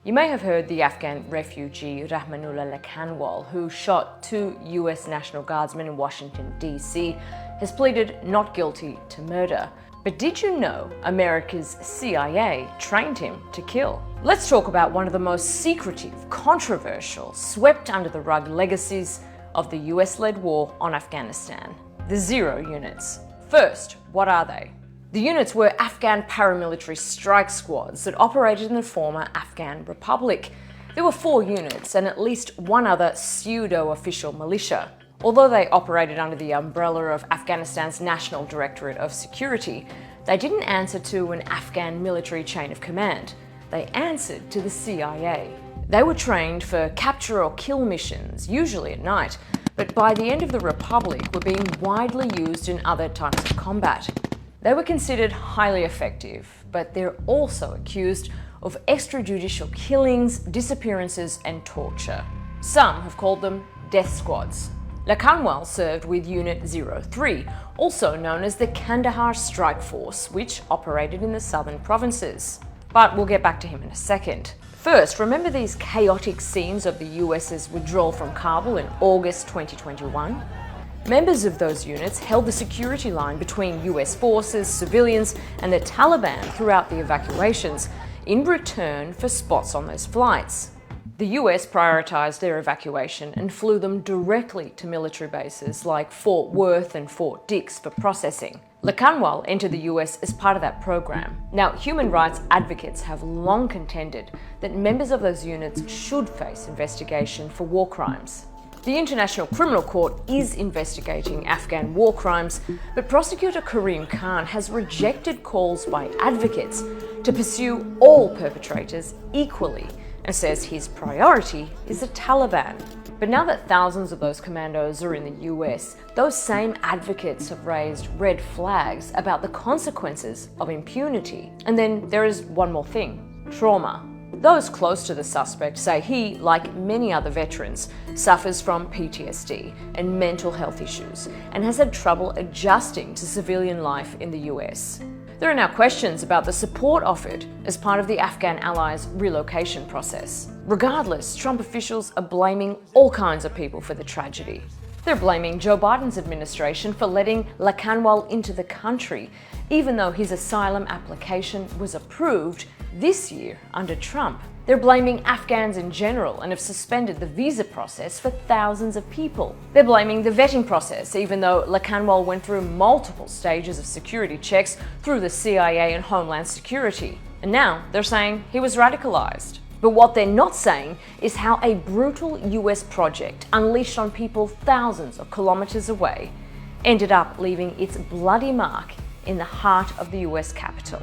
You may have heard the Afghan refugee Rahmanullah Lakanwal, who shot 2 US National Guardsmen in Washington, D.C., has pleaded not guilty to murder. But did you know America's CIA trained him to kill? Let's talk about one of the most secretive, controversial, swept under the rug legacies of the US-led war on Afghanistan, the Zero units. First, what are they? The units were Afghan paramilitary strike squads that operated in the former Afghan Republic. There were 4 units and at least one other pseudo-official militia. Although they operated under the umbrella of Afghanistan's National Directorate of Security, they didn't answer to an Afghan military chain of command. They answered to the CIA. They were trained for capture or kill missions, usually at night, but by the end of the Republic were being widely used in other types of combat. They were considered highly effective, but they're also accused of extrajudicial killings, disappearances, and torture. Some have called them death squads. Lakanwal served with Unit 03, also known as the Kandahar Strike Force, which operated in the southern provinces. But we'll get back to him in a second. First, remember these chaotic scenes of the US's withdrawal from Kabul in August 2021? Members of those units held the security line between US forces, civilians, and the Taliban throughout the evacuations, in return for spots on those flights. The US prioritized their evacuation and flew them directly to military bases like Fort Worth and Fort Dix for processing. Lakanwal entered the US as part of that program. Now, human rights advocates have long contended that members of those units should face investigation for war crimes. The International Criminal Court is investigating Afghan war crimes, but prosecutor Karim Khan has rejected calls by advocates to pursue all perpetrators equally and says his priority is the Taliban. But now that thousands of those commandos are in the US, those same advocates have raised red flags about the consequences of impunity. And then there is one more thing: trauma. Those close to the suspect say he, like many other veterans, suffers from PTSD and mental health issues and has had trouble adjusting to civilian life in the US. There are now questions about the support offered as part of the Afghan allies' relocation process. Regardless, Trump officials are blaming all kinds of people for the tragedy. They're blaming Joe Biden's administration for letting Lakanwal into the country, even though his asylum application was approved this year under Trump. They're blaming Afghans in general and have suspended the visa process for thousands of people. They're blaming the vetting process, even though Lakanwal went through multiple stages of security checks through the CIA and Homeland Security. And now they're saying he was radicalized. But what they're not saying is how a brutal US project unleashed on people thousands of kilometers away ended up leaving its bloody mark in the heart of the US capital.